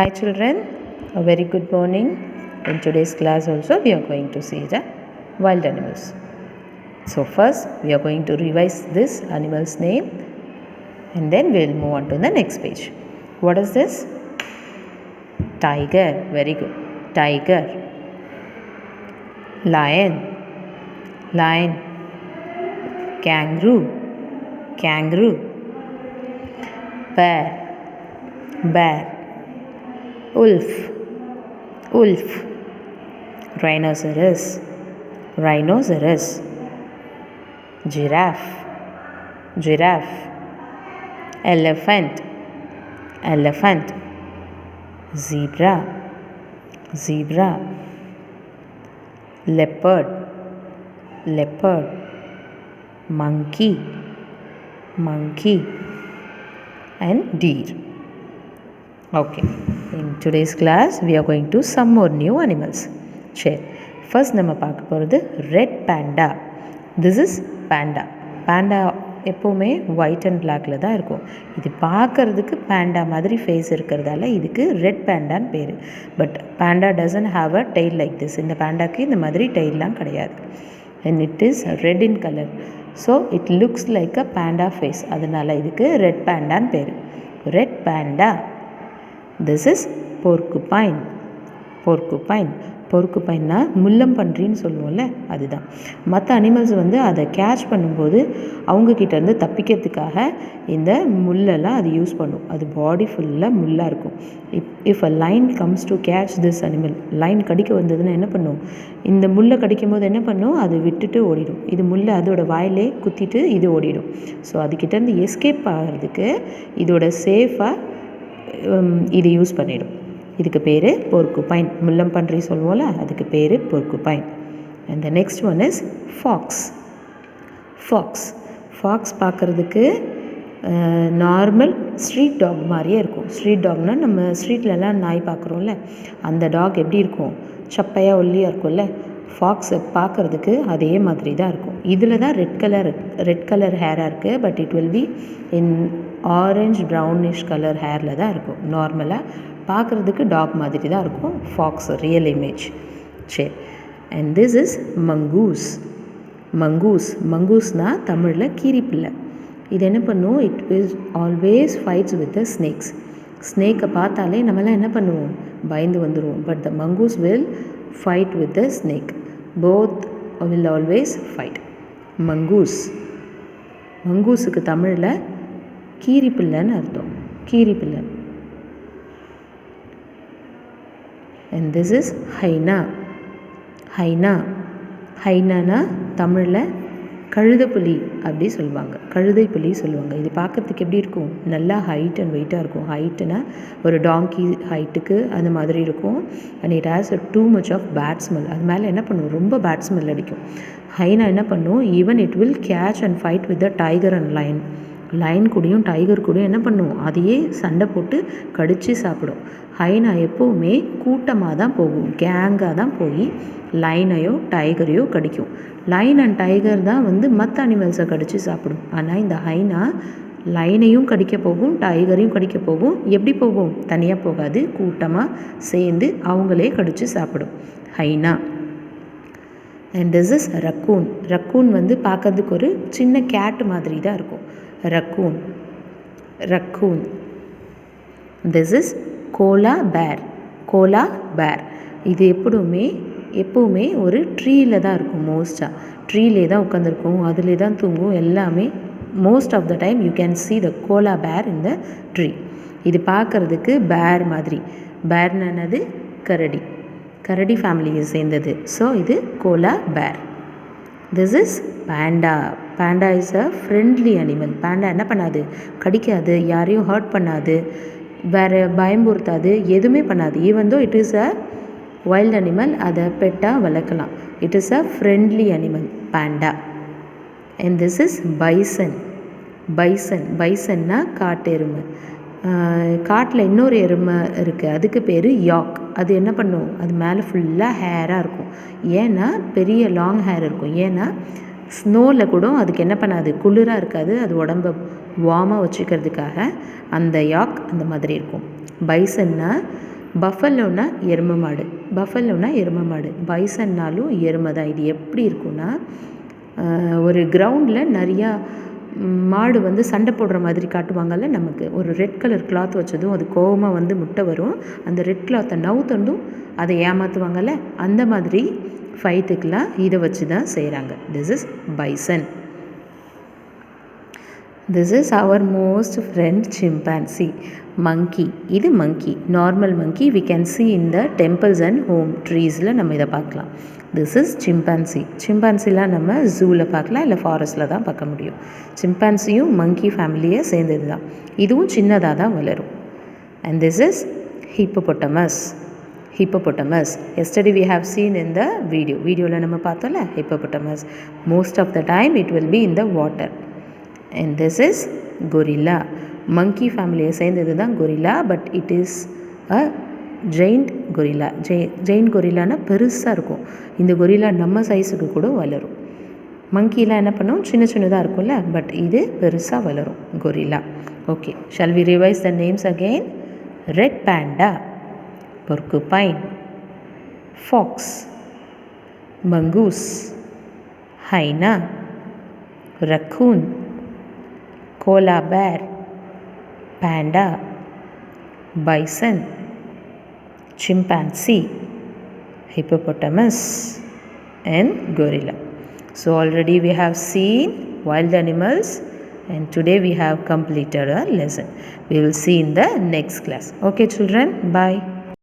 Hi children, a very good morning. In today's class also we are going to see the wild animals. So first we are going to revise this animal's name and then we will move on to the next page. What is this? Tiger, very good. Tiger. Lion, lion. Kangaroo, kangaroo. Bear, bear. Wolf, wolf. Rhinoceros, rhinoceros. Giraffe, giraffe. Elephant, elephant. Zebra, zebra. Leopard, leopard. Monkey, monkey. And deer. Okay, in today's class we are going to some more new animals. சரி, first நம்ம பார்க்க போகிறது red panda. This is panda. Panda எப்போவுமே white and பிளாக்ல தான் இருக்கும். இது பார்க்கறதுக்கு பேண்டா மாதிரி ஃபேஸ் இருக்கிறதால இதுக்கு ரெட் பேண்டான்னு பேர். But panda doesn't have a tail like this. இந்த பேண்டாக்கு இந்த மாதிரி டெய்லாம் கிடையாது. And it is red in colour. So it looks like a panda face. அதனால இதுக்கு ரெட் பேண்டான்னு பேர். Red panda. This is porcupine. Porcupine. பொறுக்குப்பைன்னா முள்ளம்பன்றின்னு சொல்லுவோம்ல, அதுதான். மற்ற அனிமல்ஸ் அதை கேட்ச் பண்ணும்போது அவங்கக்கிட்டேருந்து தப்பிக்கிறதுக்காக இந்த முள்ளெல்லாம் அது யூஸ் பண்ணும். அது பாடி ஃபுல்லாக முள்ளாக இருக்கும். If a line comes to catch this animal, line கடிக்க வந்ததுன்னா என்ன பண்ணும்? இந்த முள்ளை கடிக்கும் போது என்ன பண்ணும்? அது விட்டுட்டு ஓடிடும். இது முள்ளை அதோட வாயிலே குத்திட்டு இது ஓடிடும். ஸோ அதுக்கிட்டேருந்து எஸ்கேப் ஆகிறதுக்கு இதோட சேஃபாக இது யூஸ் பண்ணிடும். இதுக்கு பேர் போர்க்குபைன். முள்ளம்பன்றி சொல்லுவோம்ல, அதுக்கு பேர் porcupine. And the next one is fox. Fox. Fox பார்க்குறதுக்கு நார்மல் ஸ்ட்ரீட் டாக் மாதிரியே இருக்கும். ஸ்ட்ரீட் டாக்னால் நம்ம ஸ்ட்ரீட்லலாம் நாய் பார்க்குறோம்ல, அந்த டாக் எப்படி இருக்கும்? சப்பையாக ஒல்லியாக இருக்கும்ல. ஃபாக்ஸை பார்க்குறதுக்கு அதே மாதிரி தான் இருக்கும். இதில் தான் ரெட் கலர் ஹேராக இருக்குது. But it will be in orange brownish colour ஹேரில் தான் இருக்கும். நார்மலாக பார்க்குறதுக்கு டாக் மாதிரி தான் இருக்கும் ஃபாக்ஸ் ரியல் இமேஜ். சரி, and this is mongoose. Mongoose. மங்கூஸ்னால் தமிழில் கீரிப்பிள்ளை. இது என்ன பண்ணும்? It is always fights with the snakes. ஸ்னேக்கை பார்த்தாலே நம்மளாம் என்ன பண்ணுவோம்? பயந்து வந்துடுவோம். But the mongoose will fight with the snake. Both will always fight. Mongoose. மங்கூஸுக்கு தமிழில் கீரிப்பிள்ளைன்னு அர்த்தம். கீரிப்பிள்ளை. and this is ஹைனா. ஹைனா. ஹைனானா தமிழில் கழுதைப்புலி அப்படி சொல்லுவாங்க. கழுதை புலி சொல்லுவாங்க. இது பார்க்குறதுக்கு எப்படி இருக்கும்? நல்லா ஹைட் அண்ட் வெயிட்டாக இருக்கும். ஹைட்டுனா ஒரு டாங்கி ஹைட்டுக்கு அந்த மாதிரி இருக்கும். And it has too much of bad smell. அது மேலே என்ன பண்ணும்? ரொம்ப பேட் ஸ்மெல் அடிக்கும். ஹைனா என்ன பண்ணும்? Even it will catch and fight with the tiger and lion. Lion கூடயும் டைகர் கூடயும் என்ன பண்ணும்? அதையே சண்டை போட்டு கடித்து சாப்பிடும். ஹைனா எப்போவுமே கூட்டமாக தான் போகும். கேங்காக தான் போய் லைனையோ டைகரையோ கடிக்கும். லைன் அண்ட் டைகர் தான் மற்ற அனிமல்ஸை கடித்து சாப்பிடும். ஆனால் இந்த ஹைனா லைனையும் கடிக்க போகும், டைகரையும் கடிக்க போகும். எப்படி போகும்? தனியாக போகாது, கூட்டமாக சேர்ந்து அவங்களே கடித்து சாப்பிடும் hyena. And this is raccoon. Raccoon பார்க்கறதுக்கு ஒரு சின்ன கேட் மாதிரி தான் இருக்கும். Raccoon. Raccoon. This is koala bear. Koala bear. இது எப்போவுமே ஒரு ட்ரீயில் தான் இருக்கும். மோஸ்ட்டாக ட்ரீலே தான் உட்காந்துருக்கும், அதிலே தான் தூங்கும். எல்லாமே most of the time you can see the koala bear in the tree. இது பார்க்குறதுக்கு பேர் மாதிரி. பேர்னது கரடி. கரடி ஃபேமிலியை சேர்ந்தது. ஸோ இது koala bear. This is panda. Panda is a friendly animal. Panda என்ன பண்ணாது? கடிக்காது, யாரையும் ஹர்ட் பண்ணாது, வேறு பயம்புறுத்தாது, எதுவுமே பண்ணாது. Even though it is a wild animal, அதை பெட்டாக வளர்க்கலாம். It is a friendly animal panda. And this is bison. Bison. பைசன்னா காட்டு எருமை. காட்டில் இன்னொரு எருமை இருக்குது, அதுக்கு பேர் யாக். அது என்ன பண்ணும்? அது மேலே ஃபுல்லாக ஹேராக இருக்கும். ஏன்னா பெரிய லாங் ஹேர் இருக்கும். ஏன்னா ஸ்னோவில் கூட அதுக்கு என்ன பண்ணாது? குளிராக இருக்காது. அது உடம்பை வார்மாக வச்சுக்கிறதுக்காக அந்த யாக் அந்த மாதிரி இருக்கும். பைசன்னா பஃபலோனா எருமை மாடு, பஃபலோனா எருமை மாடு, பைசன்னாலும் எருமை தான். இது எப்படி இருக்குன்னா, ஒரு கிரவுண்டில் நிறையா மாடு வந்து சண்டை போடுற மாதிரி காட்டுவாங்கள்ல நமக்கு. ஒரு ரெட் கலர் கிளாத் வச்சதும் அது கோவமாக வந்து முட்டை வரும். அந்த ரெட் கிளாத்தை நவுத்தண்டும் அதை ஏமாற்றுவாங்கள்ல, அந்த மாதிரி ஃபைட்டுக்கெலாம் இதை வச்சு தான் செய்கிறாங்க. This is bison. This is our most friend chimpanzee. Monkey. இது monkey. Normal monkey we can see in the temples and home treesல நம்ம இதை பார்க்கலாம். This is chimpanzee. சிம்பான்சிலாம் நம்ம ஜூவில் பார்க்கலாம், இல்லை ஃபாரஸ்ட்டில் தான் பார்க்க முடியும். சிம்பான்சியும் monkey ஃபேமிலியை சேர்ந்தது தான். இதுவும் சின்னதாக தான் வளரும். And this is hippopotamus. Hippopotamus. Yesterday we have seen in the video. வீடியோவில் நம்ம பார்த்தோம்ல hippopotamus. Most of the time it will be in the water. And this is gorilla. Monkey ஃபேமிலியை சேர்ந்தது தான் gorilla, but it is a giant gorilla. giant gorilla பெருசாக இருக்கும். இந்த gorilla நம்ம சைஸுக்கு கூட வளரும். மங்கிலாம் என்ன பண்ணும், சின்ன சின்னதாக இருக்கும்ல, பட் இது பெருசாக வளரும் gorilla. Okay, shall we revise the names again? Red panda, porcupine, fox, mongoose, hyena, raccoon, koala bear, panda, bison, chimpanzee, hippopotamus and gorilla. So already we have seen wild animals, and today we have completed our lesson. We will see in the next class. Okay children, bye.